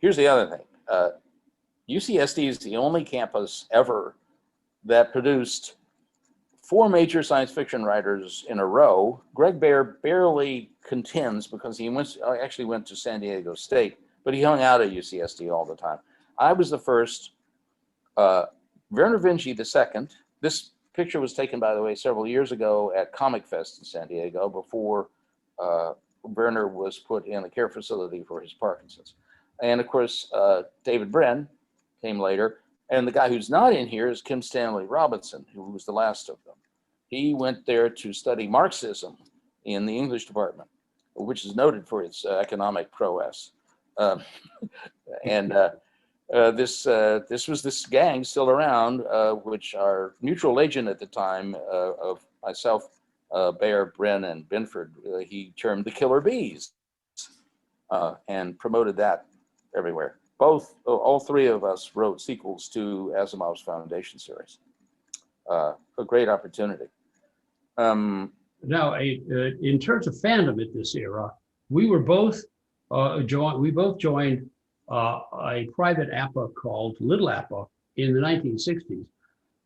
here's the other thing. UCSD is the only campus ever that produced 4 major science fiction writers in a row. Greg barely contends because he actually went to San Diego State, but he hung out at UCSD all the time. I was the first. Werner Vinci the second. This picture was taken, by the way, several years ago at Comic Fest in San Diego before Werner was put in a care facility for his Parkinson's. And of course, David Brin came later. And the guy who's not in here is Kim Stanley Robinson, who was the last of them. He went there to study Marxism in the English department, which is noted for its economic prowess. This was this gang still around, which our neutral agent at the time of myself, Baer, Brin, and Benford, he termed the Killer Bees, and promoted that everywhere. All 3 of us wrote sequels to Asimov's Foundation series. A great opportunity. Now, in terms of fandom at this era, we were both joined a private APA called Little APA in the 1960s.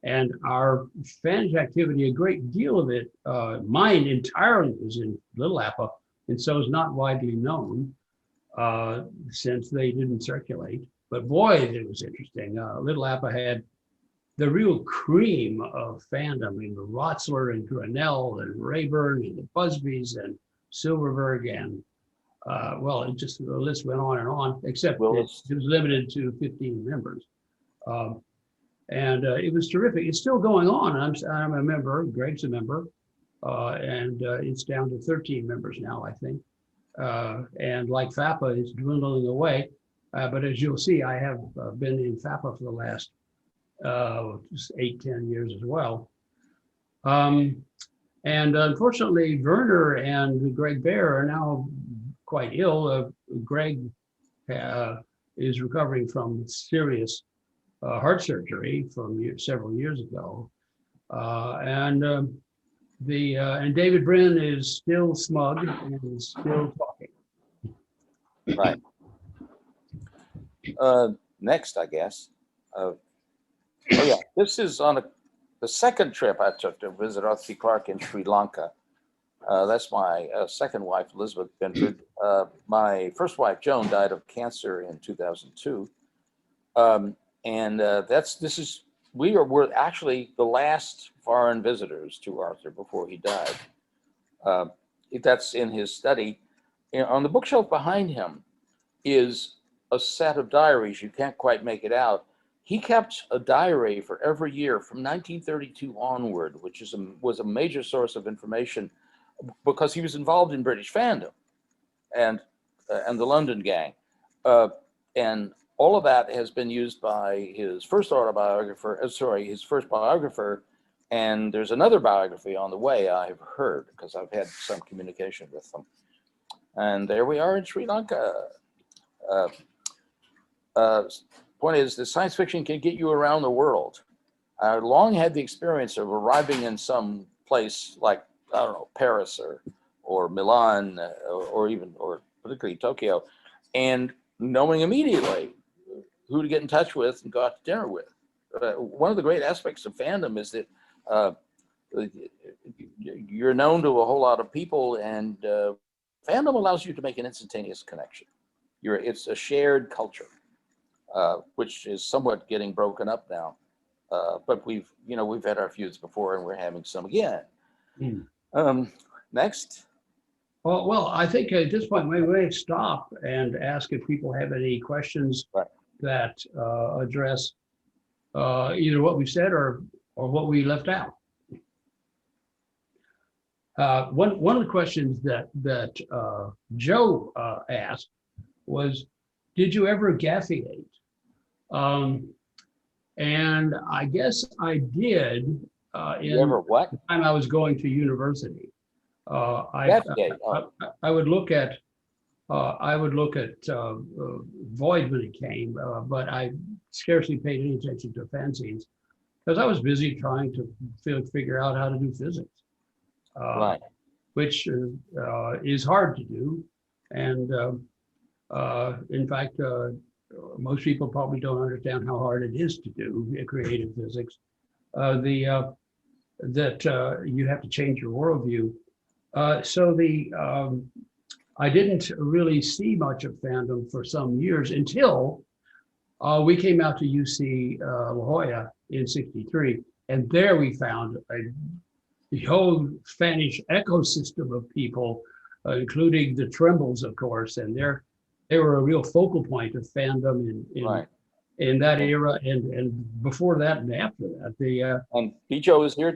And our fans activity, a great deal of it, mine entirely was in Little APA, and so is not widely known since they didn't circulate. But boy, it was interesting. Little APA had the real cream of fandom in Rotzler and Grinnell and Rayburn and the Busbys and Silverberg and well, it just, the list went on, except it was limited to 15 members. And it was terrific. It's still going on. I'm a member, Greg's a member, and it's down to 13 members now, I think. And like FAPA, it's dwindling away. But as you'll see, I have been in FAPA for the last 8-10 years as well. And unfortunately, Werner and Greg Baer are now quite ill. Greg is recovering from serious heart surgery from several years ago, and David Brin is still smug and is still talking. Right. Next, I guess. Oh yeah, this is on the second trip I took to visit Arthur C. Clarke in Sri Lanka. That's my second wife, Elizabeth Benford. My first wife, Joan, died of cancer in 2002. We were actually the last foreign visitors to Arthur before he died. That's in his study. On the bookshelf behind him is a set of diaries. You can't quite make it out. He kept a diary for every year from 1932 onward, which was a major source of information because he was involved in British fandom and the London gang. And all of that has been used by his first biographer, and there's another biography on the way, I've heard, because I've had some communication with them. And there we are in Sri Lanka. Point is, the science fiction can get you around the world. I long had the experience of arriving in some place like, I don't know, Paris or Milan or particularly Tokyo, and knowing immediately who to get in touch with and go out to dinner with. One of the great aspects of fandom is that you're known to a whole lot of people, and fandom allows you to make an instantaneous connection. It's a shared culture, which is somewhat getting broken up now. But we've had our feuds before, and we're having some again. Next. Well, I think at this point we may stop and ask if people have any questions that address either what we said or what we left out. One of the questions that Joe asked was, did you ever gaffiate? And I guess I did. In what? the time I was going to university. I would look at Void when it came, but I scarcely paid any attention to fanzines because I was busy trying to figure out how to do physics, which is hard to do. And in fact, most people probably don't understand how hard it is to do creative physics. That you have to change your worldview. I didn't really see much of fandom for some years until we came out to UC La Jolla in '63, and there we found the whole Spanish ecosystem of people, including the Trembles, of course, and they were a real focal point of fandom in that era, and before that and after that. And Bijo is here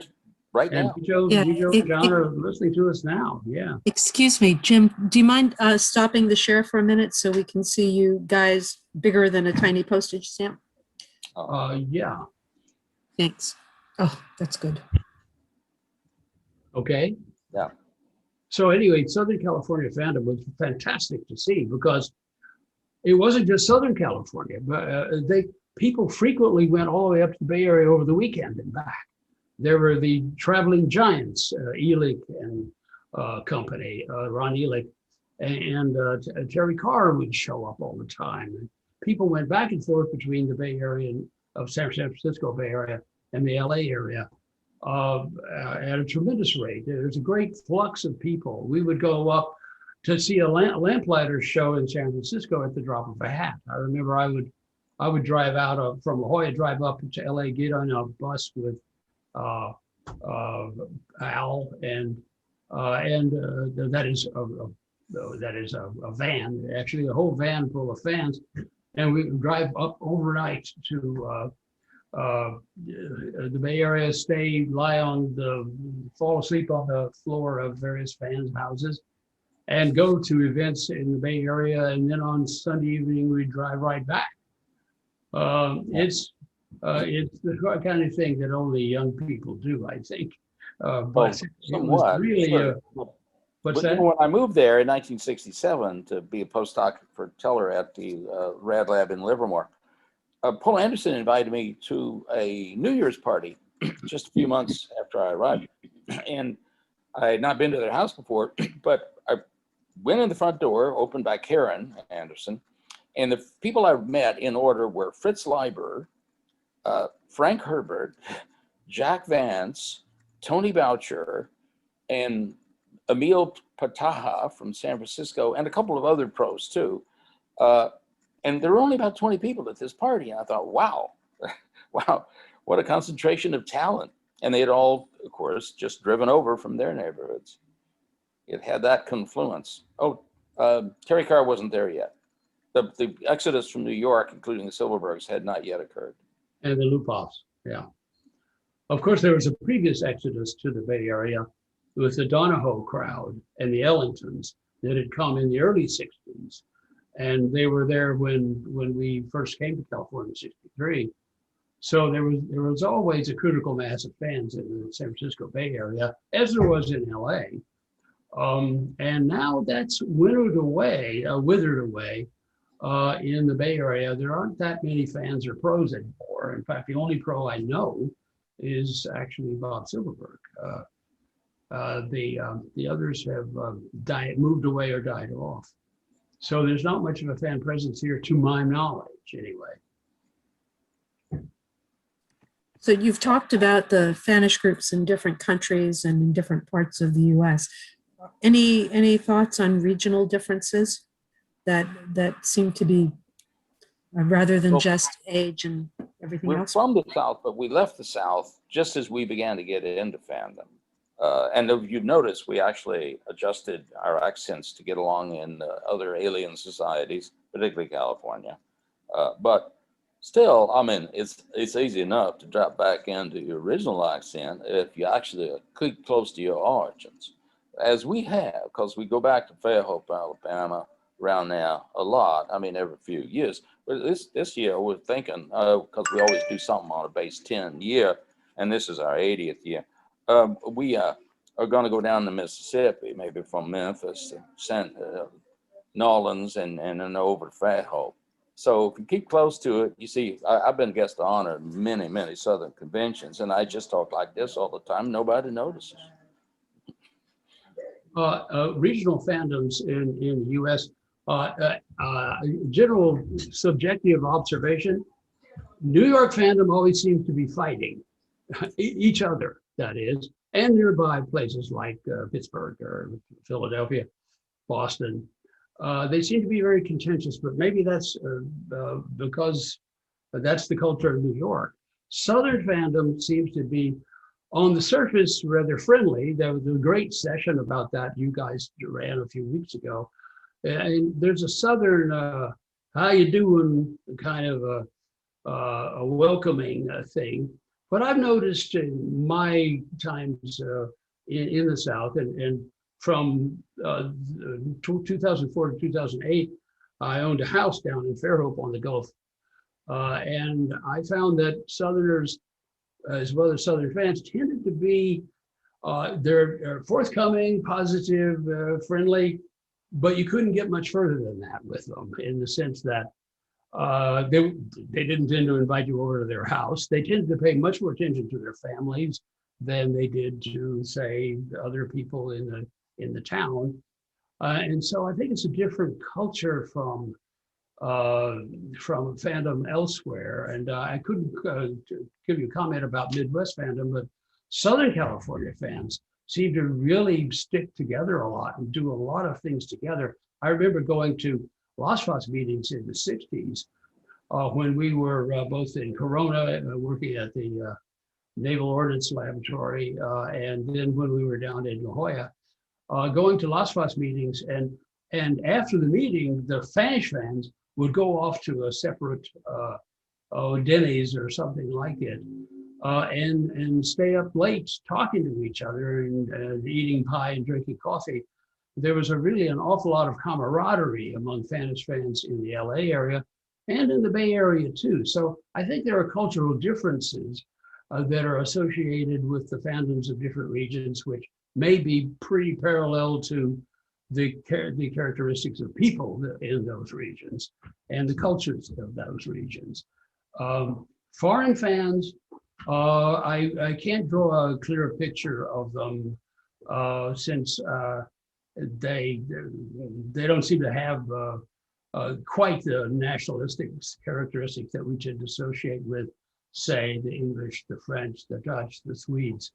right now. Bijo and John are listening to us now. Yeah. Excuse me, Jim, do you mind stopping the share for a minute so we can see you guys bigger than a tiny postage stamp? Yeah. Thanks. Oh, that's good. Okay. Yeah. So anyway, Southern California fandom was fantastic to see because it wasn't just Southern California, but people frequently went all the way up to the Bay Area over the weekend and back. There were the traveling giants, Elick and company, Ron Elick, and Terry Carr would show up all the time. And people went back and forth between the Bay Area of San Francisco Bay Area and the LA area at a tremendous rate. There's a great flux of people. We would go up to see a lamplighter show in San Francisco at the drop of a hat. I remember I would drive out from La Jolla, drive up to LA, get on a bus with Al, and that is a van, actually a whole van full of fans, and we would drive up overnight to the Bay Area, fall asleep on the floor of various fans' houses, and go to events in the Bay Area, and then on Sunday evening we'd drive right back. It's the kind of thing that only young people do, I think. But it was really sure. What's that? When I moved there in 1967 to be a postdoc for Teller at the Rad Lab in Livermore, Poul Anderson invited me to a New Year's party just a few months after I arrived. And I had not been to their house before, but I went in the front door, opened by Karen Anderson, and the people I met in order were Fritz Leiber, Frank Herbert, Jack Vance, Tony Boucher, and Emil Pataha from San Francisco, and a couple of other pros too. And there were only about 20 people at this party. And I thought, wow, wow, what a concentration of talent. And they had all, of course, just driven over from their neighborhoods. It had that confluence. Terry Carr wasn't there yet. The exodus from New York, including the Silverbergs, had not yet occurred. And the Lupoffs, yeah. Of course, there was a previous exodus to the Bay Area with the Donahoe crowd and the Ellingtons that had come in the early 60s. And they were there when we first came to California in '63. So there was always a critical mass of fans in the San Francisco Bay Area, as there was in LA. And now that's withered away in the Bay Area. There aren't that many fans or pros anymore. In fact, the only pro I know is actually Bob Silverberg. The others have moved away or died off. So there's not much of a fan presence here, to my knowledge, anyway. So you've talked about the fanish groups in different countries and in different parts of the U.S. Any thoughts on regional differences that seem to be rather than just age and everything else? We're from the South, but we left the South just as we began to get into fandom. And if you notice, we actually adjusted our accents to get along in other alien societies, particularly California. But still, I mean, it's easy enough to drop back into your original accent if you actually keep close to your origins, as we have, because we go back to Fairhope, Alabama, around now a lot. I mean, every few years. But this year, we're thinking, because we always do something on a base 10 year, and this is our 80th year. We are going to go down to Mississippi, maybe from Memphis to St. Nolans and then over to Fairhope. So if you keep close to it, you see, I've been guest of honor at many, many Southern conventions, and I just talk like this all the time. Nobody notices. Regional fandoms in the U.S. General subjective observation, New York fandom always seems to be fighting each other, that is, and nearby places like Pittsburgh or Philadelphia, Boston. They seem to be very contentious, but maybe that's because that's the culture of New York. Southern fandom seems to be, on the surface, rather friendly. There was a great session about that you guys ran a few weeks ago. And there's a Southern, how you doing, kind of a welcoming thing. But I've noticed in my times in the South, and from 2004 to 2008, I owned a house down in Fairhope on the Gulf. And I found that Southerners, as well as Southern fans, tended to be, they're forthcoming, positive, friendly, but you couldn't get much further than that with them, in the sense that they didn't tend to invite you over to their house. They tended to pay much more attention to their families than they did to, say, other people in the town. And so I think it's a different culture from fandom elsewhere. And I couldn't give you a comment about Midwest fandom, but Southern California fans seem to really stick together a lot and do a lot of things together. I remember going to LASFAS meetings in the 60s when we were both in Corona, working at the Naval Ordnance Laboratory, and then when we were down in La Jolla, going to LASFAS meetings, and after the meeting, the Spanish fans would go off to a separate Denny's or something like it, and stay up late talking to each other and eating pie and drinking coffee. There was really an awful lot of camaraderie among Spanish fans in the LA area and in the Bay Area too. So I think there are cultural differences that are associated with the fandoms of different regions, which may be pretty parallel to the characteristics of people in those regions and the cultures of those regions. Foreign fans, I can't draw a clear picture of them since they don't seem to have quite the nationalistic characteristics that we tend to associate with, say, the English, the French, the Dutch, the Swedes.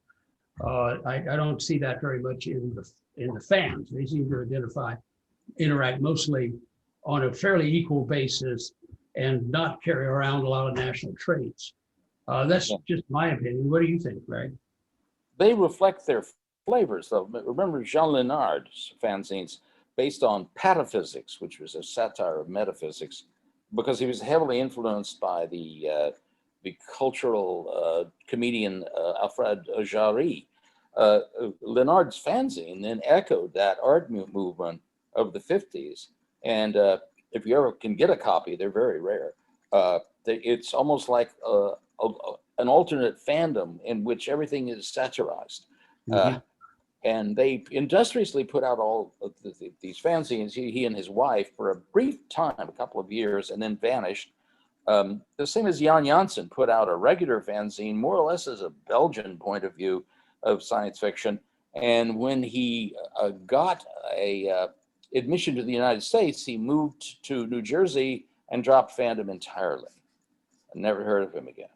I don't see that very much in the fans. They seem to interact mostly on a fairly equal basis and not carry around a lot of national traits. That's just my opinion. What do you think, Greg? They reflect their flavors, though. Remember Jean Lenard's fanzines based on pataphysics, which was a satire of metaphysics, because he was heavily influenced by the cultural comedian Alfred Jarry. Lenard's fanzine then echoed that art movement of the 50s. And if you ever can get a copy, they're very rare. It's almost like an alternate fandom in which everything is satirized. Mm-hmm. And they industriously put out all of these fanzines, he and his wife, for a brief time, a couple of years, and then vanished. The same as Jan Janssen put out a regular fanzine, more or less as a Belgian point of view of science fiction. And when he got a admission to the United States, he moved to New Jersey and dropped fandom entirely. I never heard of him again.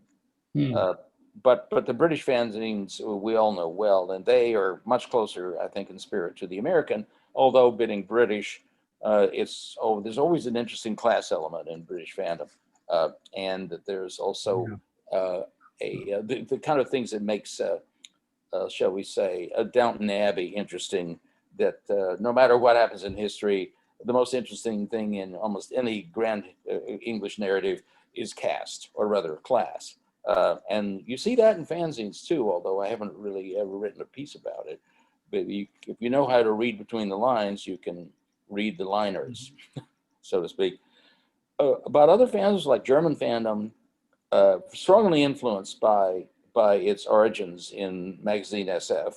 But the British fanzines we all know well, and they are much closer, I think, in spirit to the American, although being British, there's always an interesting class element in British fandom. And there's also the kind of things that makes, shall we say, Downton Abbey interesting, that no matter what happens in history, the most interesting thing in almost any grand English narrative is caste, or rather class. And you see that in fanzines too, although I haven't really ever written a piece about it. But if you know how to read between the lines, you can read the liners, so to speak. About other fandoms, like German fandom, strongly influenced by its origins in magazine SF,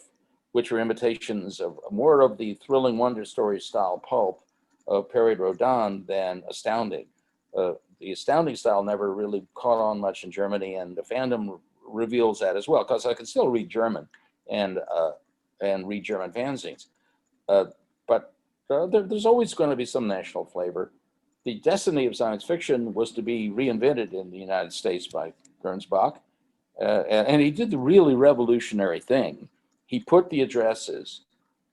which were imitations of more of the thrilling wonder story style pulp of Perry Rodin than Astounding. The Astounding style never really caught on much in Germany, and the fandom reveals that as well, because I can still read German and read German fanzines. But there's always going to be some national flavor. The destiny of science fiction was to be reinvented in the United States by Gernsback. And he did the really revolutionary thing. He put the addresses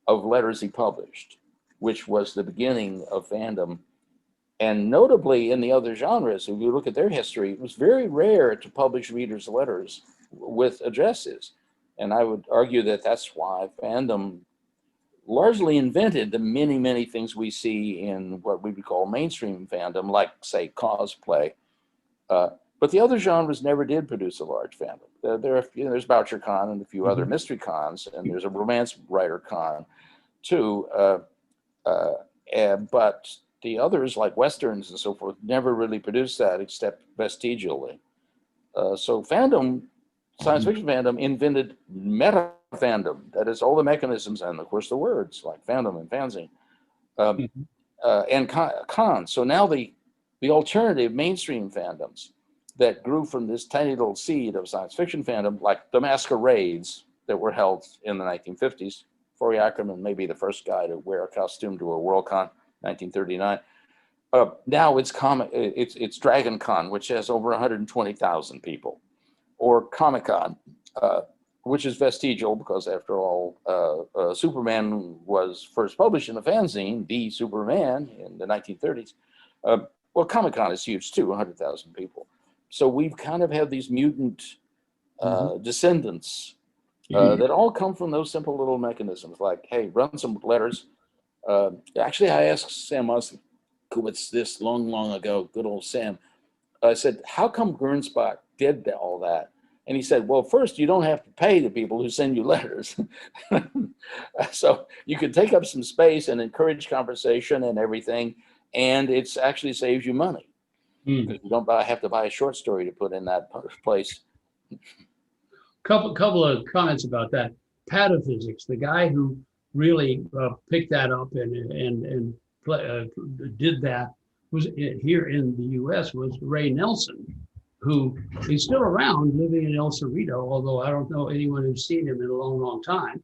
of letters he published, which was the beginning of fandom. And notably in the other genres, if you look at their history, it was very rare to publish readers' letters with addresses. And I would argue that that's why fandom largely invented the many, many things we see in what we would call mainstream fandom, like, say, cosplay. But the other genres never did produce a large fandom. There's BoucherCon and a few other mystery cons, and there's a romance writer con too. But the others, like Westerns and so forth, never really produced that except vestigially. So fandom, science fiction fandom, invented meta fandom. That is all the mechanisms and, of course, the words like fandom and fanzine and con. So now the alternative mainstream fandoms that grew from this tiny little seed of science fiction fandom, like the masquerades that were held in the 1950s. Forey Ackerman may be the first guy to wear a costume to a Worldcon, 1939. Now it's Dragon Con, which has over 120,000 people, or Comic Con, which is vestigial because, after all, Superman was first published in a fanzine, The Superman, in the 1930s. Well, Comic Con is huge too, 100,000 people. So we've kind of had these mutant descendants that all come from those simple little mechanisms, like, hey, run some letters. Actually, I asked Sam Moskowitz this long ago, good old Sam. I said, how come Gernsback did all that? And he said, well, first, you don't have to pay the people who send you letters. So you can take up some space and encourage conversation and everything, and it actually saves you money. Because you don't have to buy a short story to put in that place. Couple of comments about that. Pataphysics, the guy who really picked that up and did that was here in the U.S. was Ray Nelson, who is still around, living in El Cerrito, although I don't know anyone who's seen him in a long time.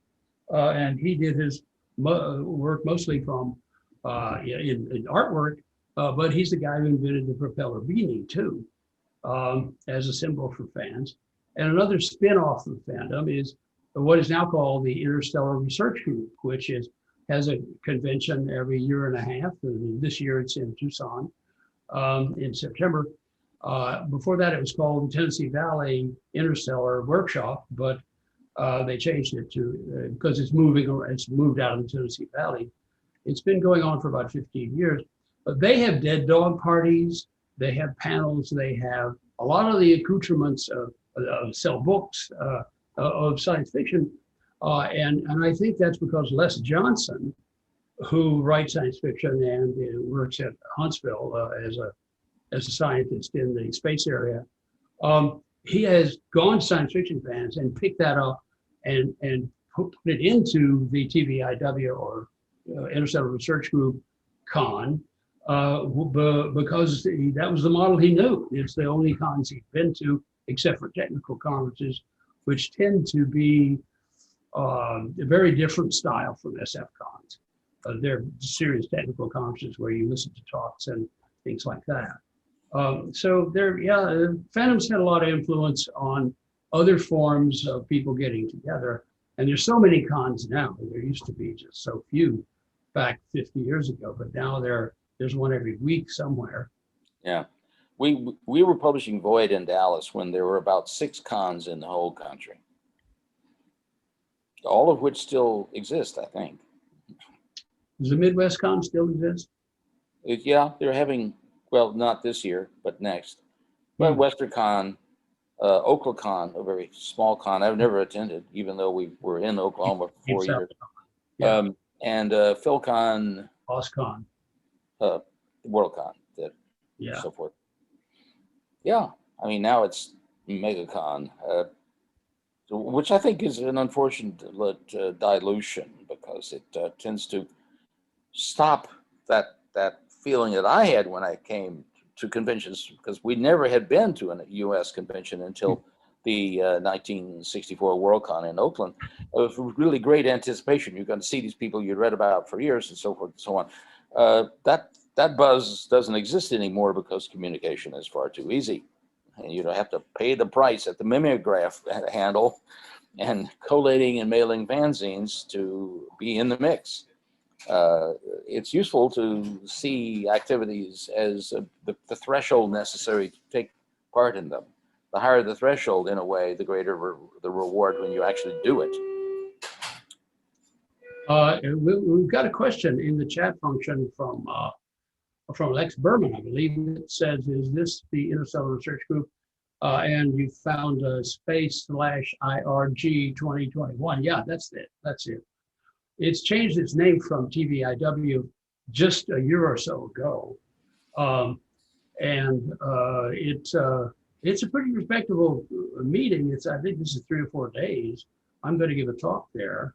And he did his work mostly from in artwork, but he's the guy who invented the propeller beanie too, as a symbol for fans. And another spin-off of fandom is what is now called the Interstellar Research Group, which has a convention every year and a half. And this year it's in Tucson in September. Before that, it was called the Tennessee Valley Interstellar Workshop, but they changed it to because it's moved out of the Tennessee Valley. It's been going on for about 15 years. But they have dead dog parties, they have panels, they have a lot of the accoutrements of sell books of science fiction. And I think that's because Les Johnson, who writes science fiction and works at Huntsville as a scientist in the space area, he has gone to science fiction fans and picked that up and put it into the TVIW or Interstellar Research Group con. Because that was the model he knew. It's the only cons he'd been to, except for technical conferences, which tend to be a very different style from SF cons. They're serious technical conferences where you listen to talks and things like that. So fandom's had a lot of influence on other forms of people getting together. And there's so many cons now. There used to be just so few back 50 years ago, but now there's one every week somewhere. Yeah. We were publishing Void in Dallas when there were about 6 cons in the whole country, all of which still exist, I think. Does the Midwest Con still exist? Yeah, they're having, well, not this year, but next. But WesternCon, OklaCon, a very small con I've never attended, even though we were in Oklahoma for 4 years. Yeah. And PhilCon, OSCon. WorldCon, so forth. Yeah, I mean, now it's MegaCon, which I think is an unfortunate dilution because it tends to stop that feeling that I had when I came to conventions, because we never had been to a U.S. convention until the 1964 Worldcon in Oakland. It was really great anticipation. You're going to see these people you'd read about for years and so forth and so on. That buzz doesn't exist anymore because communication is far too easy. And you don't have to pay the price at the mimeograph handle and collating and mailing fanzines to be in the mix. It's useful to see activities as the threshold necessary to take part in them. The higher the threshold, in a way, the greater the reward when you actually do it. We've got a question in the chat function from Lex Berman, I believe. It says, "Is this the Interstellar Research Group?" And you found space/IRG 2021. Yeah, that's it. That's it. It's changed its name from TVIW just a year or so ago, and it's a pretty respectable meeting. I think this is 3 or 4 days. I'm going to give a talk there,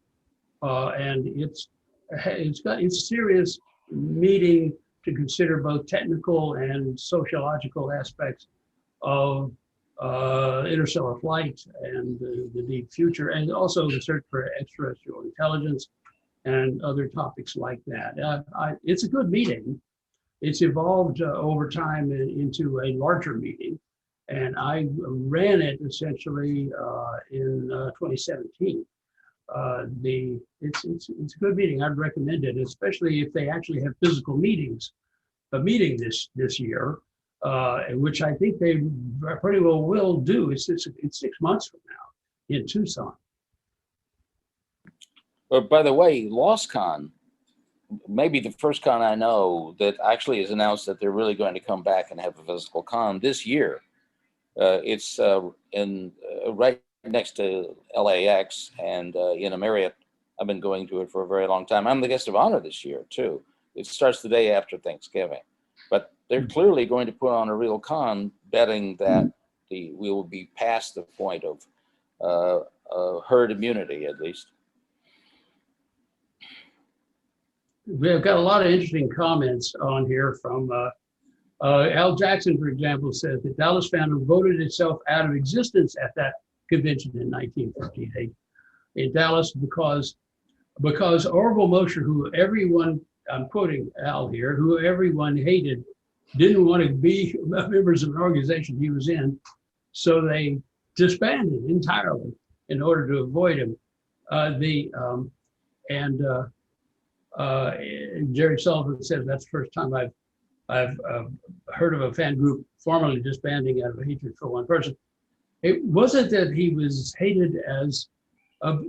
and it's a serious meeting to consider both technical and sociological aspects of interstellar flight and the deep future, and also the search for extraterrestrial intelligence and other topics like that. It's a good meeting. It's evolved over time into a larger meeting, and I ran it essentially in 2017. It's a good meeting. I'd recommend it, especially if they actually have physical meetings. A meeting this year, which I think they pretty well will do. It's 6 months from now in Tucson. But by the way, LostCon, maybe the first con I know that actually has announced that they're really going to come back and have a physical con this year. It's right next to LAX and in a Marriott. I've been going to it for a very long time. I'm the guest of honor this year too. It starts the day after Thanksgiving, but they're clearly going to put on a real con, betting that we will be past the point of herd immunity, at least. We've got a lot of interesting comments on here from Al Jackson, for example, says that Dallas Fandom voted itself out of existence at that convention in 1958 in Dallas because Orville Mosher, who everyone, I'm quoting Al here, who everyone hated, didn't want to be members of an organization he was in, so they disbanded entirely in order to avoid him. Jerry Sullivan says that's the first time I've heard of a fan group formally disbanding out of a hatred for one person. It wasn't that he was hated as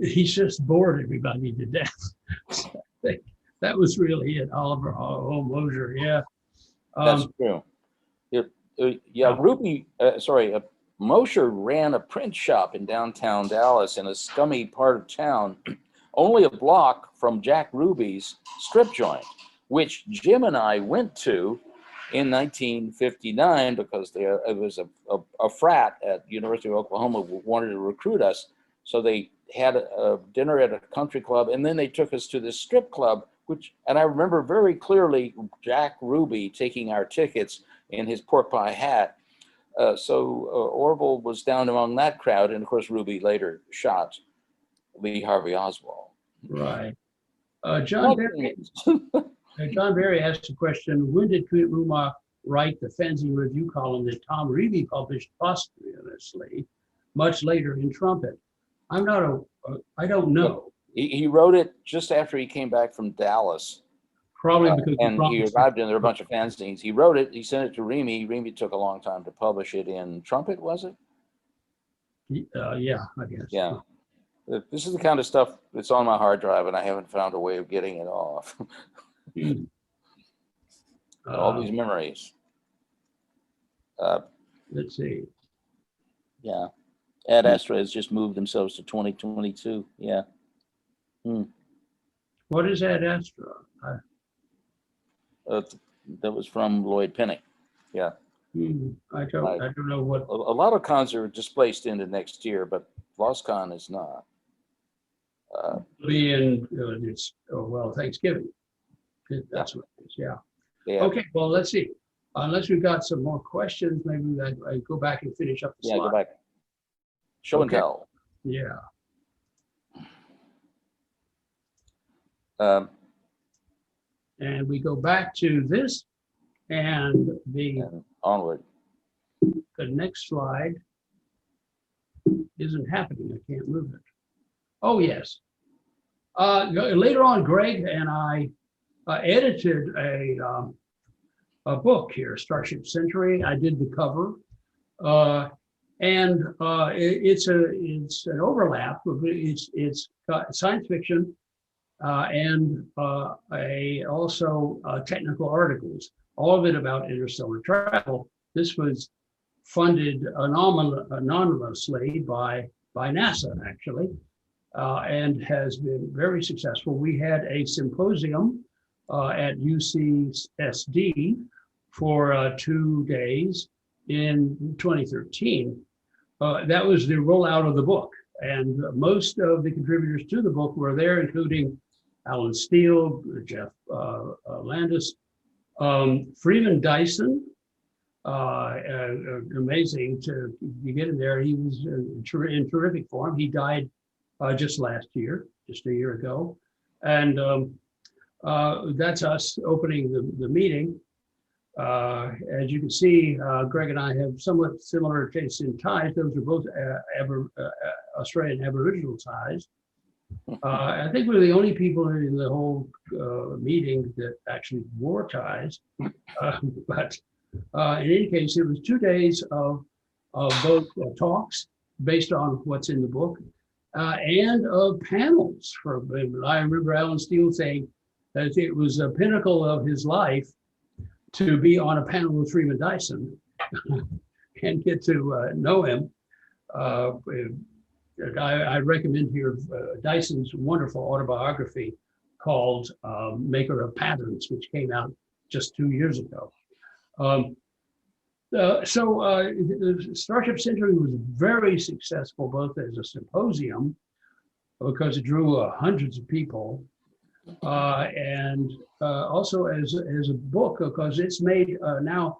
he's just bored everybody to death. That was really it. Oliver Mosher, yeah. That's true. Mosher ran a print shop in downtown Dallas in a scummy part of town, only a block from Jack Ruby's strip joint, which Jim and I went to in 1959 because it was a frat at University of Oklahoma who wanted to recruit us. So they had a dinner at a country club, and then they took us to this strip club, and I remember very clearly Jack Ruby taking our tickets in his pork pie hat. So Orville was down among that crowd, and of course Ruby later shot Lee Harvey Oswald. Right. John Berry asked a question: when did Knut Ruma write the fanzine review column that Tom Reevey published posthumously much later in Trumpet? I don't know. He wrote it just after he came back from Dallas. Probably because he arrived and there were a bunch of fanzines. He wrote it, he sent it to Reemy. Reemy took a long time to publish it in Trumpet, was it? Yeah, I guess. Yeah. This is the kind of stuff that's on my hard drive, and I haven't found a way of getting it off. All these memories. Let's see. Yeah. Ad Astra has just moved themselves to 2022. Yeah. What is Ad Astra? That was from Lloyd Penny. Yeah. I don't know what. A lot of cons are displaced into next year, but LostCon is not. It's Thanksgiving. That's what it is. Yeah. Okay. Well, let's see. Unless we've got some more questions, maybe I go back and finish up the slide. Yeah, go back. Show and Okay. tell. Yeah. Um, And we go back to this, and and onward. the next slide isn't happening. I can't move it. Oh, yes. Later on, Greg and I edited a book here, Starship Century. I did the cover. It's an overlap. It's got science fiction and also technical articles, all of it about interstellar travel. This was funded anonymously by NASA, actually, and has been very successful. We had a symposium at UCSD for 2 days in 2013. That was the rollout of the book. And most of the contributors to the book were there, including Alan Steele, Jeff Landis, Freeman Dyson. Amazing to get in there. He was in terrific form. He died just last year, just a year ago. And that's us opening the meeting. As you can see, Greg and I have somewhat similar tastes in ties. Those are both Australian Aboriginal ties. I think we're the only people in the whole meeting that actually wore ties. But in any case, it was 2 days of both talks based on what's in the book and of panels. I remember Alan Steele saying that it was a pinnacle of his life to be on a panel with Freeman Dyson and get to know him. I recommend here Dyson's wonderful autobiography called Maker of Patterns, which came out just 2 years ago. Starship Century was very successful, both as a symposium, because it drew hundreds of people, and also as a book, because it's made now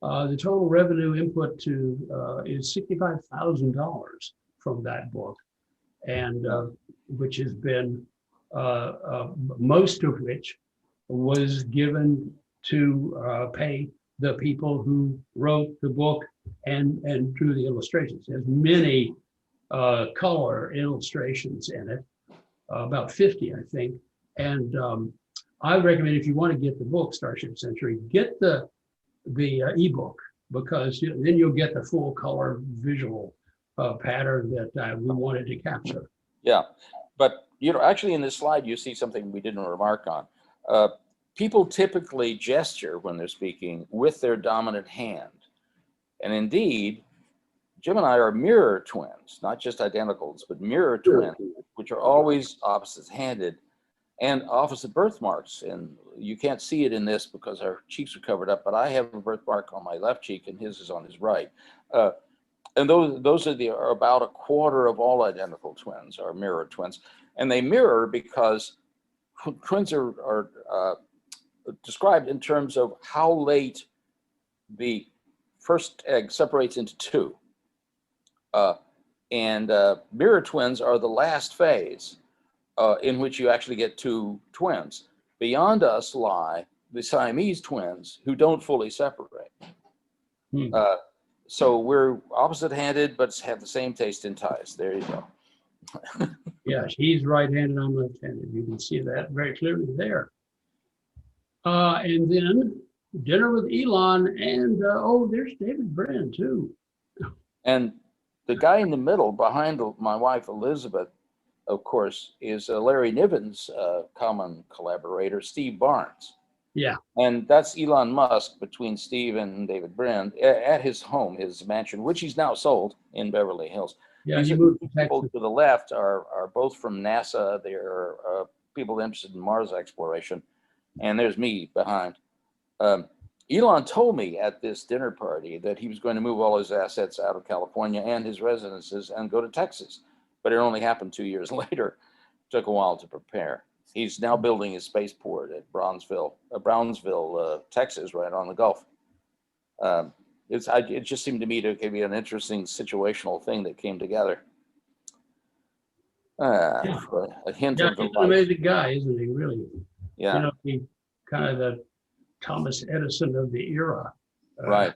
the total revenue input to is $65,000 from that book, and which has been most of which was given to pay the people who wrote the book and drew the illustrations. There's many color illustrations in it, about 50, I think. And I recommend, if you want to get the book, Starship Century, get the ebook, because then you'll get the full color visual pattern that we wanted to capture. Yeah, but actually in this slide, you see something we didn't remark on. People typically gesture when they're speaking with their dominant hand. And indeed, Jim and I are mirror twins, not just identicals, but mirror twins, which are always opposite-handed and opposite birthmarks. And you can't see it in this because our cheeks are covered up, but I have a birthmark on my left cheek and his is on his right. And those are about a quarter of all identical twins are mirror twins. And they mirror because twins are described in terms of how late the first egg separates into two. Mirror twins are the last phase in which you actually get two twins. Beyond us lie the Siamese twins who don't fully separate. So we're opposite-handed, but have the same taste in ties. There you go. Yeah, he's right-handed, I'm left-handed. You can see that very clearly there. And then dinner with Elon, and there's David Brin too. And the guy in the middle, behind my wife Elizabeth, of course, is Larry Niven's common collaborator, Steve Barnes. Yeah. And that's Elon Musk, between Steve and David Brin, at his home, his mansion, which he's now sold in Beverly Hills. Yeah, These he moved to people Texas. to the left are both from NASA. They're people interested in Mars exploration. And there's me behind. Elon told me at this dinner party that he was going to move all his assets out of California and his residences and go to Texas. But it only happened 2 years later. Took a while to prepare. He's now building his spaceport at Brownsville, Texas, right on the Gulf. It just seemed to me to be an interesting situational thing that came together. Yeah. A hint Yeah, of the he's an life. amazing guy, isn't he? Really. Yeah, You know, he kind of the Thomas Edison of the era. right.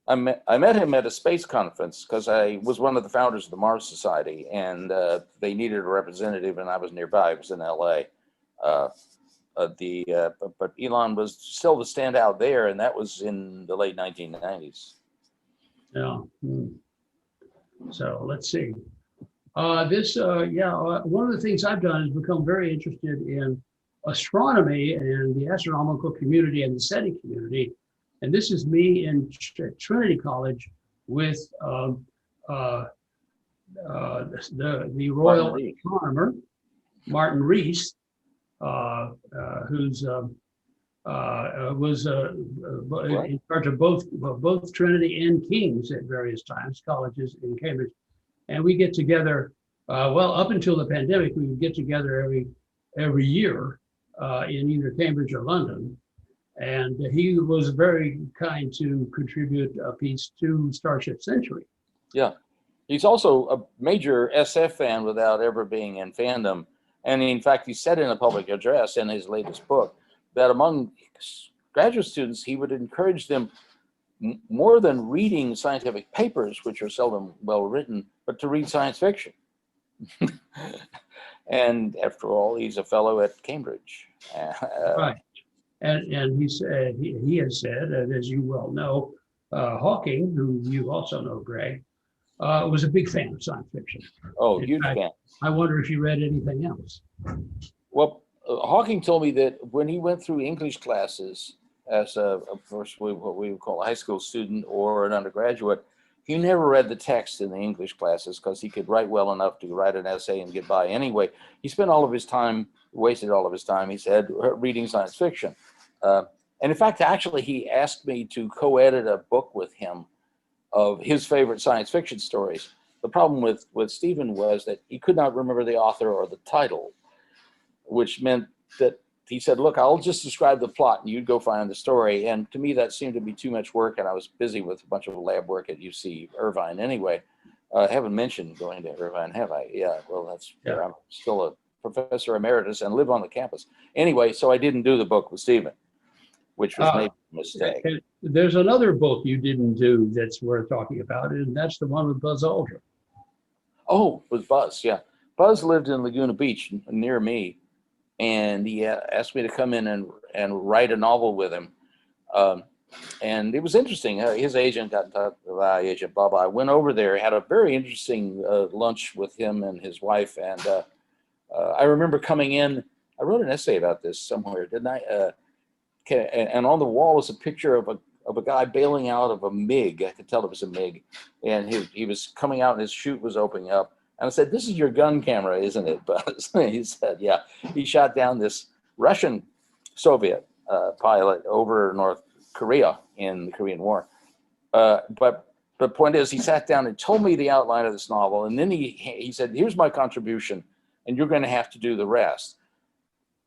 I met him at a space conference because I was one of the founders of the Mars Society, and they needed a representative, and I was nearby. I was in LA. Uh, but Elon was still the standout there, and that was in the late 1990s. Yeah. So let's see. One of the things I've done is become very interested in astronomy and the astronomical community and the SETI community. And this is me in Trinity College with the Royal Astronomer, Martin Rees, who's was in charge of both Trinity and King's at various times, colleges in Cambridge. And we get together, up until the pandemic, we would get together every year in either Cambridge or London. And he was very kind to contribute a piece to Starship Century. Yeah. He's also a major SF fan without ever being in fandom. And in fact, he said in a public address in his latest book that among graduate students, he would encourage them more than reading scientific papers, which are seldom well written, but to read science fiction. And after all, he's a fellow at Cambridge. Right. And he said, he has said, and as you well know, Hawking, who you also know, Greg, was a big fan of science fiction. Oh, In huge fact, fan. I wonder if you read anything else. Well, Hawking told me that when he went through English classes as what we would call a high school student or an undergraduate, he never read the text in the English classes because he could write well enough to write an essay and get by anyway. He spent all of his time, wasted all of his time, he said, reading science fiction. And in fact, actually, he asked me to co-edit a book with him of his favorite science fiction stories. The problem with Stephen was that he could not remember the author or the title, which meant that he said, look, I'll just describe the plot and you'd go find the story. And to me, that seemed to be too much work. And I was busy with a bunch of lab work at UC Irvine anyway. I haven't mentioned going to Irvine, have I? Yeah, well, that's fair. I'm still a professor emeritus and live on the campus. Anyway, so I didn't do the book with Stephen, which was maybe a mistake. There's another book you didn't do that's worth talking about, and that's the one with Buzz Aldrin. Oh, with Buzz, yeah. Buzz lived in Laguna Beach near me. And he asked me to come in and write a novel with him. And it was interesting. His agent got in touch with my agent, blah, blah. I went over there, had a very interesting lunch with him and his wife. And I remember coming in, I wrote an essay about this somewhere, didn't I? And on the wall was a picture of a guy bailing out of a MiG. I could tell it was a MiG. And he was coming out and his chute was opening up. And I said, this is your gun camera, isn't it, Buzz? He said, yeah. He shot down this Russian Soviet pilot over North Korea in the Korean War. But the point is, he sat down and told me the outline of this novel. And then he said, here's my contribution, and you're going to have to do the rest.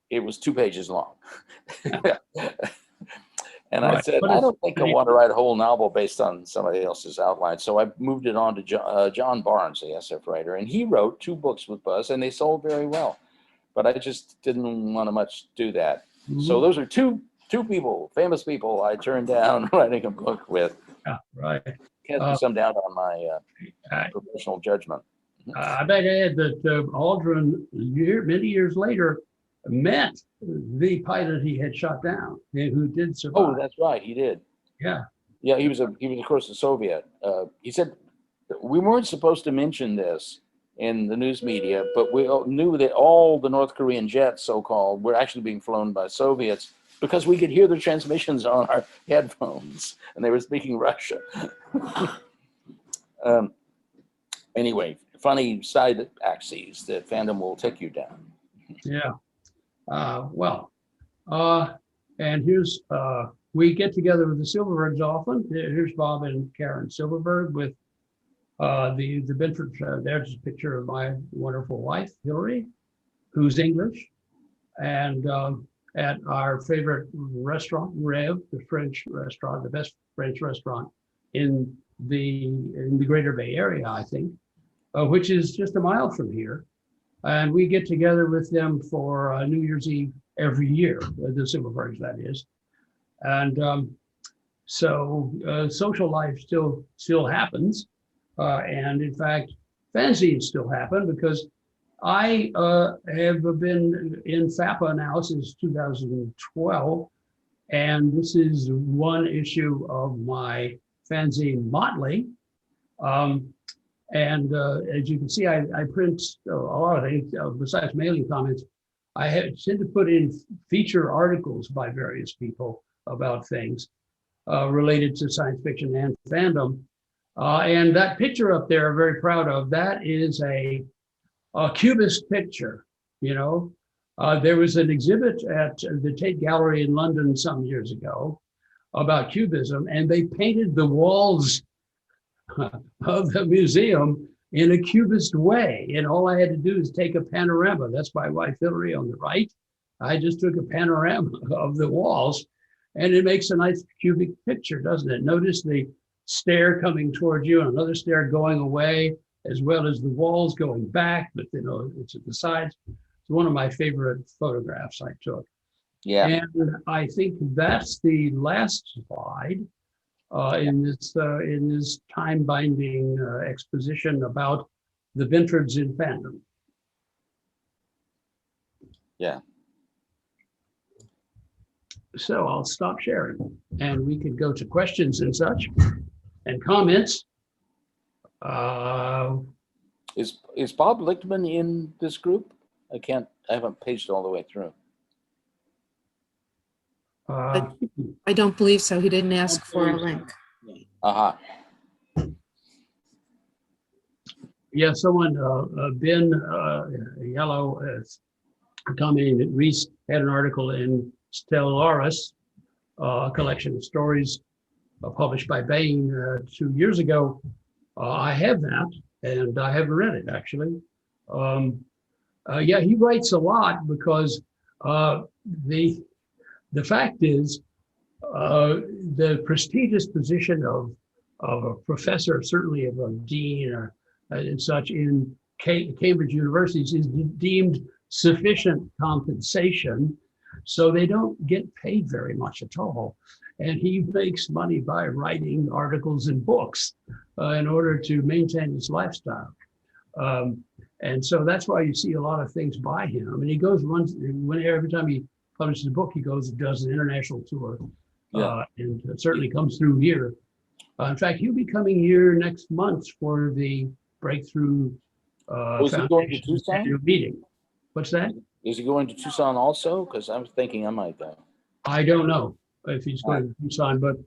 It was 2 pages long. And I said, I don't think I want to write a whole novel based on somebody else's outline. So I moved it on to John Barnes, the SF writer, and he wrote 2 books with Buzz, and they sold very well. But I just didn't want to much do that. Mm-hmm. So those are two people, famous people, I turned down writing a book with. Yeah, right. Can't be some doubt on my professional judgment. I might add that Aldrin, many years later, met the pilot he had shot down, who did survive. Oh, that's right, he did. Yeah. Yeah, he was of course a Soviet. He said we weren't supposed to mention this in the news media, but we knew that all the North Korean jets, so-called, were actually being flown by Soviets because we could hear the transmissions on our headphones, and they were speaking Russian. Anyway, funny side axes that fandom will take you down. Yeah. And here's, we get together with the Silverbergs often. Here's Bob and Karen Silverberg with the Benford. There's a picture of my wonderful wife, Hillary, who's English. And at our favorite restaurant, Rev, the French restaurant, the best French restaurant in the Greater Bay Area, I think, which is just a mile from here. And we get together with them for New Year's Eve every year, the Silverbergs, that is. And so social life still happens. And in fact, fanzines still happen because I have been in FAPA now since 2012. And this is one issue of my fanzine Motley. And as you can see, I print a lot of things besides mailing comments. I tend to put in feature articles by various people about things related to science fiction and fandom. And that picture up there, I'm very proud of. That is a cubist picture. You know, there was an exhibit at the Tate Gallery in London some years ago about cubism, and they painted the walls of the museum in a cubist way. And all I had to do is take a panorama. That's my wife Hillary on the right. I just took a panorama of the walls, and it makes a nice cubic picture, doesn't it? Notice the stair coming towards you and another stair going away, as well as the walls going back, but you know, it's at the sides. It's one of my favorite photographs I took. Yeah. And I think that's the last slide in this time-binding exposition about the Benfords in fandom. Yeah. So I'll stop sharing, and we can go to questions and such, and comments. Is Bob Littman in this group? I haven't paged all the way through. I don't believe so. He didn't ask for a link. Yeah, someone, Ben Yellow, commenting that Rees had an article in Stellaris, a collection of stories published by Bain 2 years ago. I have that, and I haven't read it, actually. Yeah, he writes a lot because the fact is, the prestigious position of a professor, certainly of a dean or and such in Cambridge universities, is deemed sufficient compensation, so they don't get paid very much at all. And he makes money by writing articles and books in order to maintain his lifestyle. And so that's why you see a lot of things by him. I mean, he goes, every time he publishes a book, he goes and does an international tour. Yeah. And certainly comes through here. In fact, he'll be coming here next month for the Breakthrough is he going to Tucson? annual meeting. What's that? Is he going to Tucson also? Because I was thinking I might go. I don't know if he's going to Tucson, but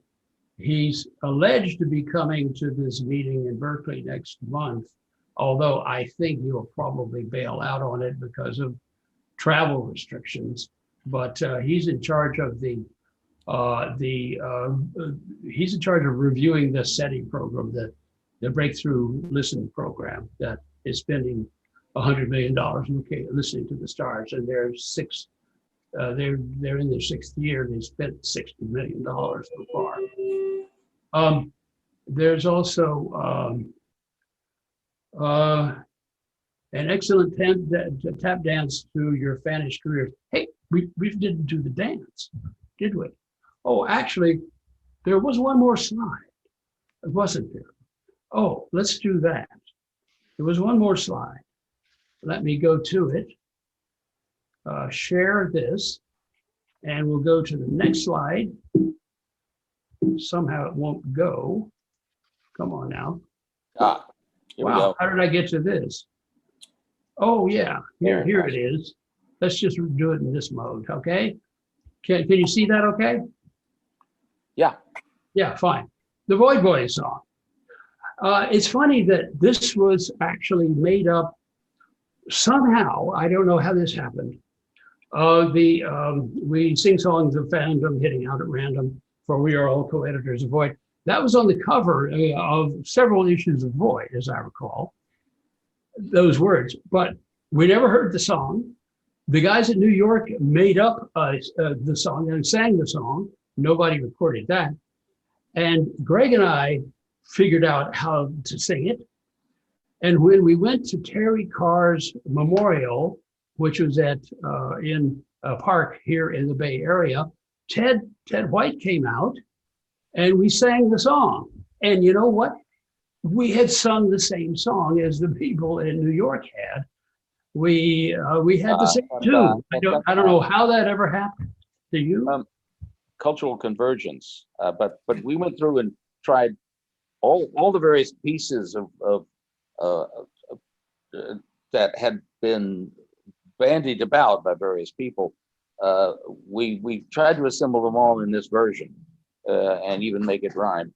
he's alleged to be coming to this meeting in Berkeley next month. Although I think he'll probably bail out on it because of travel restrictions. But he's in charge of he's in charge of reviewing the SETI program, the Breakthrough Listen program that is spending $100 million listening to the stars, and they're in their 6th year. They spent $60 million so far. There's also an excellent tap dance to your fanish career. Hey, we didn't do the dance, did we? Oh, actually, there was one more slide, wasn't there? Oh, let's do that. There was one more slide. Let me go to it. Share this, and we'll go to the next slide. Somehow it won't go. Come on now. Here we Wow, go. how did I get to this? Oh yeah, here it is. Let's just do it in this mode, okay? Can you see that okay? Yeah. Yeah, fine. The Void Boys song. It's funny that this was actually made up somehow. I don't know how this happened. We sing songs of fandom, hitting out at random, for we are all co-editors of Void. That was on the cover of several issues of Void, as I recall, those words. But we never heard the song. The guys at New York made up the song and sang the song. Nobody recorded that. And Greg and I figured out how to sing it. And when we went to Terry Carr's memorial, which was in a park here in the Bay Area, Ted White came out and we sang the song. And you know what? We had sung the same song as the people in New York had. We had the same tune. I don't know how that ever happened. Do you? Cultural convergence. But we went through and tried all the various pieces of that had been bandied about by various people. We tried to assemble them all in this version and even make it rhyme.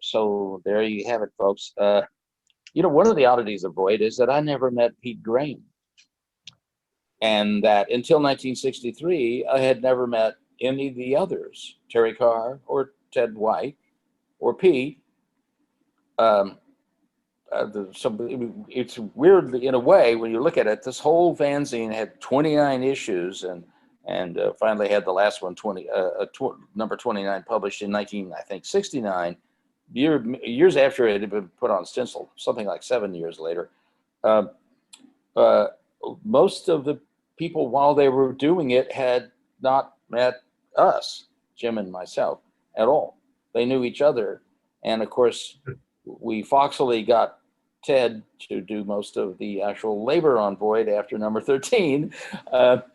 So there you have it, folks. One of the oddities of Void is that I never met Pete Graham, and that until 1963, I had never met any of the others, Terry Carr or Ted White or Pete. It's weird in a way when you look at it. This whole fanzine had 29 issues, and finally had the last one, number 29, published in 1969. Years after it had been put on stencil, something like 7 years later. Most of the people, while they were doing it, had not met us, Jim and myself, at all. They knew each other, and of course, we foxily got Ted to do most of the actual labor on Void after number 13. But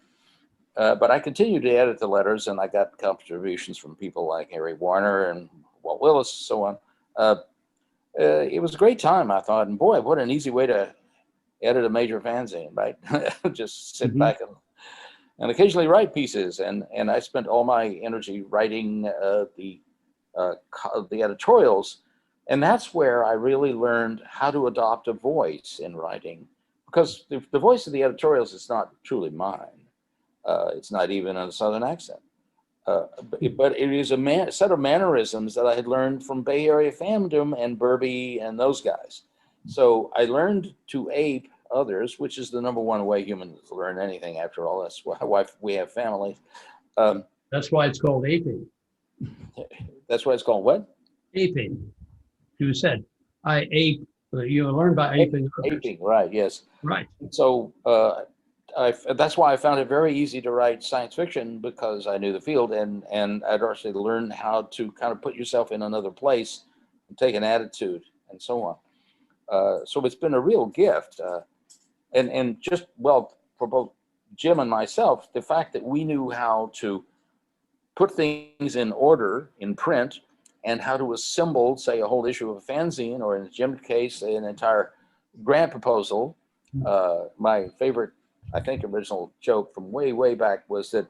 I continued to edit the letters, and I got contributions from people like Harry Warner and Walt Willis, so on. It was a great time, I thought, and boy, what an easy way to edit a major fanzine, right? Just sit back and occasionally write pieces, and I spent all my energy writing the editorials, and that's where I really learned how to adopt a voice in writing, because the voice of the editorials is not truly mine. It's not even in a Southern accent. But it is a set of mannerisms that I had learned from Bay Area Fandom and Burby and those guys. So I learned to ape others, which is the number one way humans learn anything, after all. That's why we have families. That's why it's called aping. That's why it's called what? Aping. You said, I ape. You learn by aping. Aping, right, yes. Right. So that's why I found it very easy to write science fiction, because I knew the field, and I'd actually learned how to kind of put yourself in another place and take an attitude and so on. So it's been a real gift. And just, well, for both Jim and myself, the fact that we knew how to put things in order in print and how to assemble, say, a whole issue of a fanzine, or in Jim's case, an entire grant proposal. My favorite, I think, original joke from way, way back was that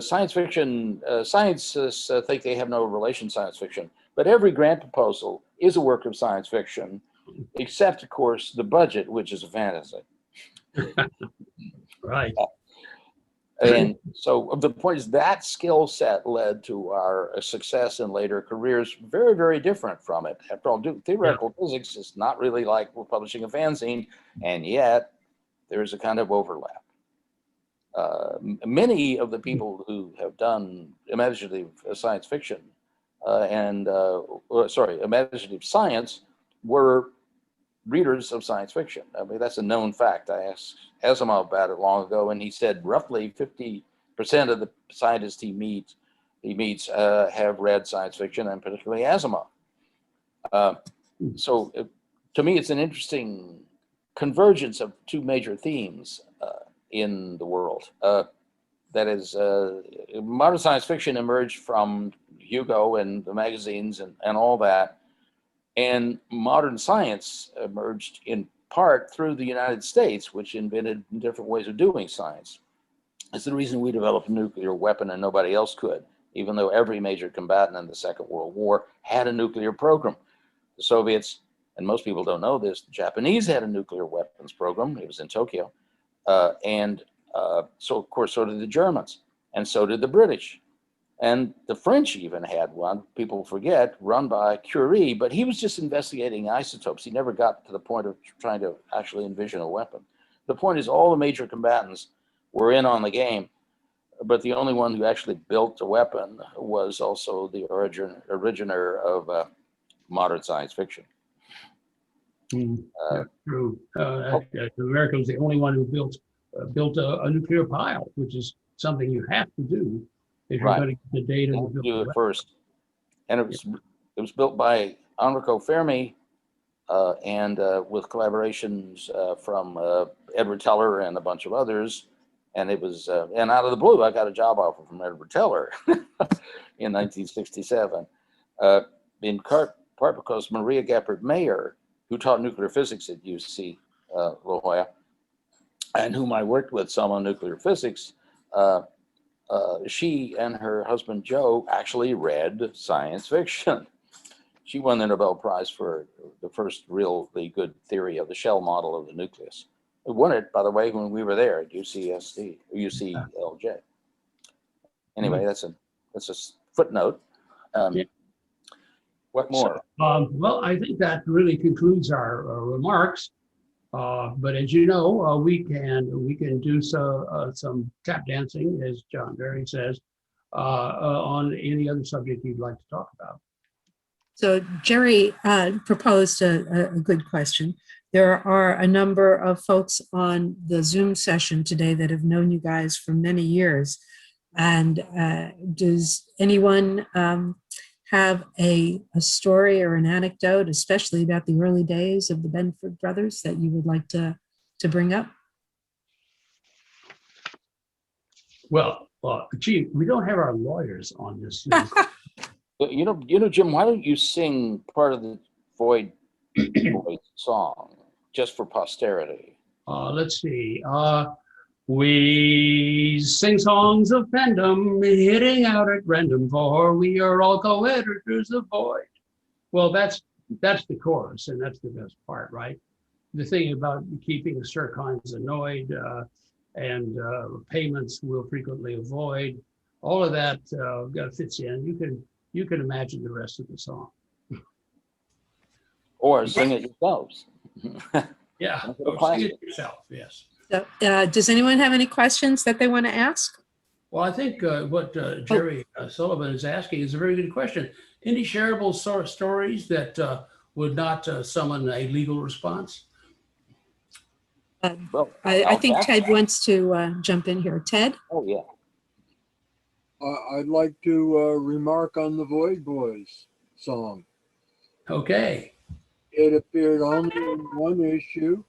science fiction, scientists think they have no relation to science fiction, but every grant proposal is a work of science fiction, except, of course, the budget, which is a fantasy. Right. And so the point is that skill set led to our success in later careers, very, very different from it. After all, theoretical physics is not really like we're publishing a fanzine, and yet there's a kind of overlap. Many of the people who have done imaginative science fiction imaginative science were readers of science fiction. I mean, that's a known fact. I asked Asimov about it long ago, and he said roughly 50% of the scientists he meets have read science fiction, and particularly Asimov. So to me, it's an interesting convergence of two major themes in the world. That is, modern science fiction emerged from Hugo and the magazines and all that. And modern science emerged in part through the United States, which invented different ways of doing science. It's the reason we developed a nuclear weapon and nobody else could, even though every major combatant in the Second World War had a nuclear program. The Soviets, and most people don't know this, the Japanese had a nuclear weapons program. It was in Tokyo. So, of course, so did the Germans, and so did the British. And the French even had one, people forget, run by Curie, but he was just investigating isotopes. He never got to the point of trying to actually envision a weapon. The point is all the major combatants were in on the game, but the only one who actually built a weapon was also the originator of modern science fiction. Yeah, true. America was the only one who built a nuclear pile, which is something you have to do if you're Right. going to get the data You to have to build do the it weapon. first. And it was built by Enrico Fermi and with collaborations from Edward Teller and a bunch of others. And it was, and out of the blue, I got a job offer from Edward Teller in 1967, in part because Maria Gappert Mayer, who taught nuclear physics at UC La Jolla, and whom I worked with some on nuclear physics, she and her husband Joe actually read science fiction. She won the Nobel Prize for the first really good theory of the shell model of the nucleus. We won it, by the way, when we were there at UCSD, UCLJ. Anyway, that's a footnote. Yeah. What more? Well, I think that really concludes our remarks. But as you know, we can do some tap dancing, as John Berry says, on any other subject you'd like to talk about. So Jerry proposed a good question. There are a number of folks on the Zoom session today that have known you guys for many years. And does anyone have a story or an anecdote, especially about the early days of the Benford brothers, that you would like to bring up? Well, gee, we don't have our lawyers on this Zoom. You know, Jim, why don't you sing part of the Void Boys song just for posterity? Let's see. We sing songs of fandom, hitting out at random, for we are all co-editors of Void. Well, that's the chorus, and that's the best part, right? The thing about keeping the Sircons annoyed and payments will frequently avoid, all of that fits in. You can imagine the rest of the song. Or sing it yourselves. Yeah, sing it yourself, yes. So, does anyone have any questions that they want to ask? Well, I think what Jerry Sullivan is asking is a very good question. Any shareable stories that would not summon a legal response? Well, I think Ted wants to jump in here. Ted? Oh, yeah. I'd like to remark on the Void Boys song. Okay. It appeared only in one issue.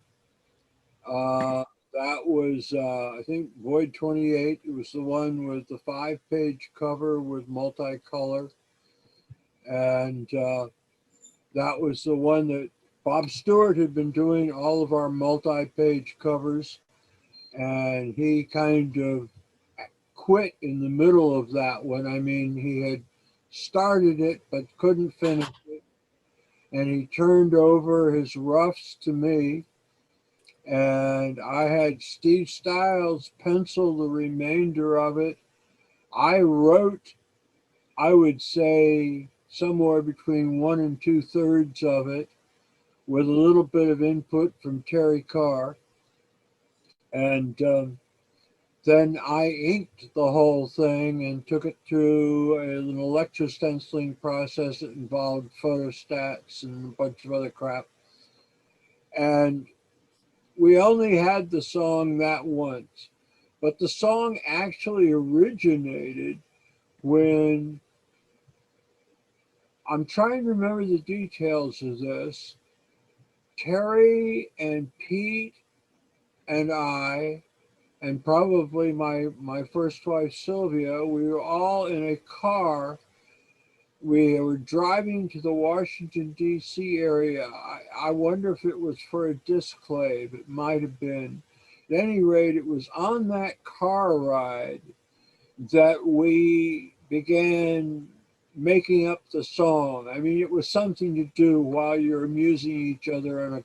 That was, I think, Void 28. It was the one with the 5-page cover with multicolor. And that was the one that Bob Stewart had been doing all of our multi-page covers. And he kind of quit in the middle of that one. I mean, he had started it but couldn't finish it, and he turned over his roughs to me, and I had Steve Stiles pencil the remainder of it. I wrote, I would say, somewhere between 1 and 2/3 of it, with a little bit of input from Terry Carr, and then I inked the whole thing and took it through an electrostenciling process that involved photostats and a bunch of other crap. And we only had the song that once, but the song actually originated when, I'm trying to remember the details of this, Terry and Pete and I, and probably my first wife, Sylvia, we were all in a car. We were driving to the Washington, D.C. area. I wonder if it was for a disclave. It might have been. At any rate, it was on that car ride that we began making up the song. I mean, it was something to do while you're amusing each other on a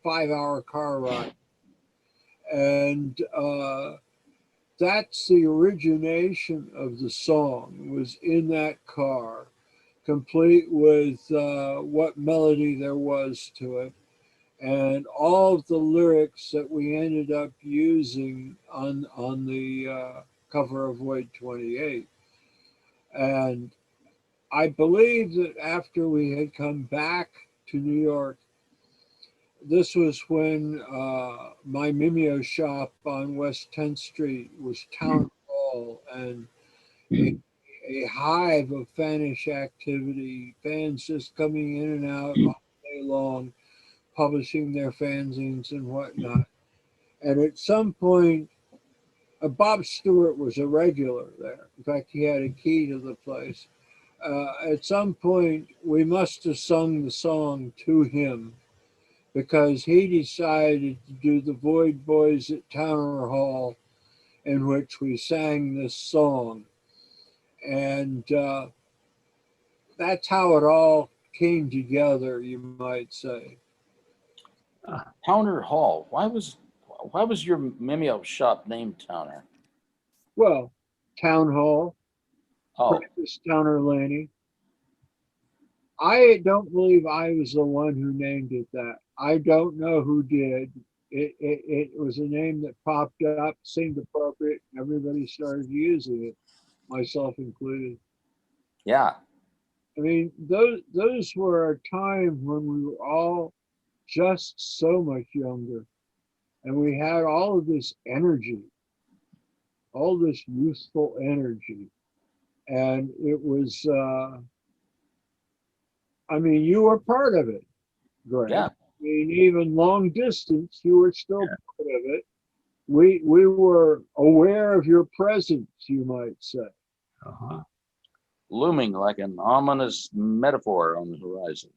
5-hour car ride. And that's the origination of the song, was in that car, complete with what melody there was to it, and all of the lyrics that we ended up using on the cover of Void 28. And I believe that after we had come back to New York, this was when my Mimeo shop on West 10th Street was town hall, and a hive of fanish activity, fans just coming in and out all day long, publishing their fanzines and whatnot. And at some point, Bob Stewart was a regular there. In fact, he had a key to the place. At some point, we must have sung the song to him because he decided to do the Void Boys at Towner Hall, in which we sang this song. And that's how it all came together, you might say. Towner Hall. Why was your Mimeo shop named Towner? Well, Town Hall, Oh, Prentice Towner Laney. I don't believe I was the one who named it that. I don't know who did. It was a name that popped up, seemed appropriate, and everybody started using it, myself included. yeah. I mean, those were a time when we were all just so much younger, and we had all of this energy, all this youthful energy, and it was. I mean, you were part of it, Greg. Yeah. I mean, even long distance, you were still part of it. We were aware of your presence, you might say. Uh-huh. Looming like an ominous metaphor on the horizon.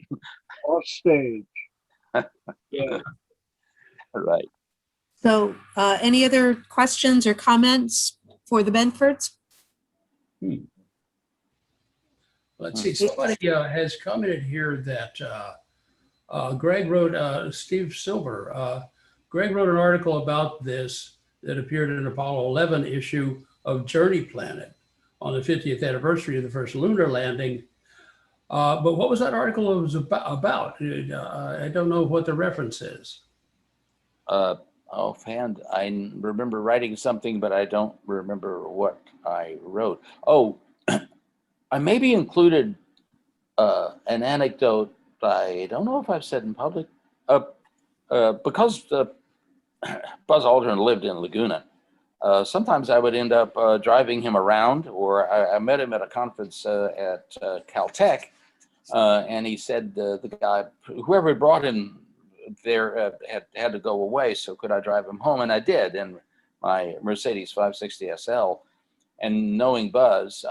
Off stage. Yeah. Right. So any other questions or comments for the Benfords? Let's see, somebody has commented here that Greg wrote, Steve Silver, Greg wrote an article about this that appeared in Apollo 11 issue of Journey Planet on the 50th anniversary of the first lunar landing. But what was that article was about? I don't know what the reference is. Offhand, I remember writing something, but I don't remember what I wrote. Oh, I maybe included an anecdote. I don't know if I've said in public. Because Buzz Aldrin lived in Laguna, sometimes I would end up driving him around, or I met him at a conference at Caltech, and he said the guy, whoever brought him there had to go away, so could I drive him home? And I did in my Mercedes 560 SL. And knowing Buzz,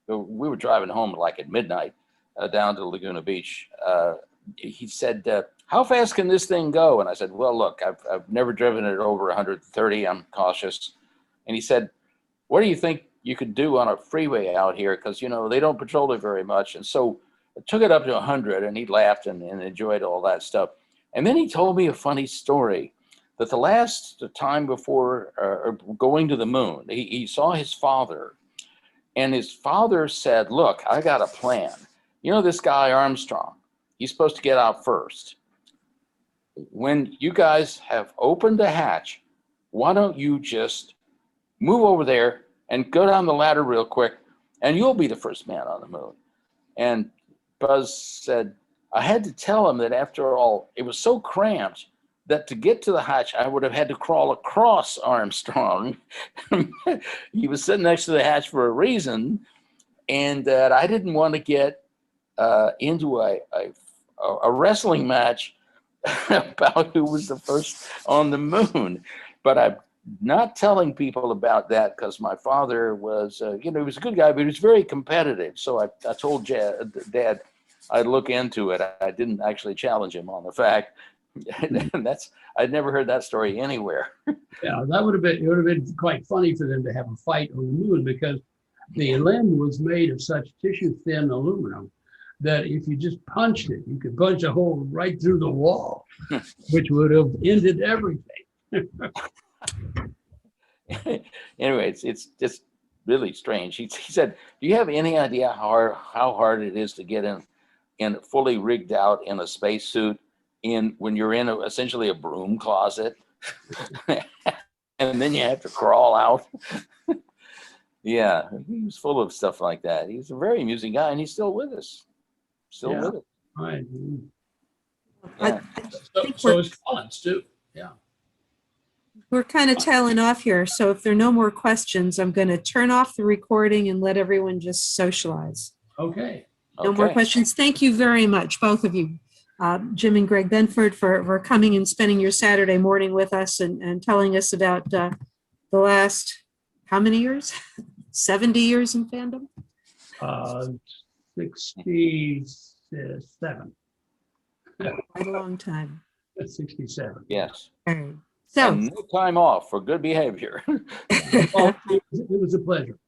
we were driving home like at midnight down to Laguna Beach. He said, how fast can this thing go? And I said, well, look, I've never driven it over 130. I'm cautious. And he said, what do you think you could do on a freeway out here? Because, you know, they don't patrol it very much. And so I took it up to 100, and he laughed and enjoyed all that stuff. And then he told me a funny story that the last time before going to the moon, he saw his father, and his father said, look, I got a plan. You know, this guy Armstrong, he's supposed to get out first. When you guys have opened the hatch, why don't you just move over there and go down the ladder real quick, and you'll be the first man on the moon. And Buzz said, I had to tell him that after all, it was so cramped that to get to the hatch, I would have had to crawl across Armstrong. He was sitting next to the hatch for a reason, and that I didn't want to get into a wrestling match about who was the first on the moon. But I'm not telling people about that because my father was, he was a good guy, but he was very competitive. So I told Dad I'd look into it. I didn't actually challenge him on the fact. And I'd never heard that story anywhere. Yeah, it would have been quite funny for them to have a fight on the moon, because the limb was made of such tissue thin aluminum that if you just punched it, you could punch a hole right through the wall, which would have ended everything. Anyway, it's just really strange. He said, do you have any idea how hard it is to get in fully rigged out in a spacesuit when you're in essentially a broom closet, and then you have to crawl out? Yeah, he was full of stuff like that. He's a very amusing guy, and he's still with us. With us. Right. Yeah. So is Collins too. Yeah. We're kind of tailing off here, so if there are no more questions, I'm going to turn off the recording and let everyone just socialize. Okay. No more Okay. questions. Thank you very much, both of you, Jim and Greg Benford, for coming and spending your Saturday morning with us and telling us about the last, how many years? 70 years in fandom? 67. Quite a long time. 67. Yes. All right. So, And no time off for good behavior. Well, it was a pleasure.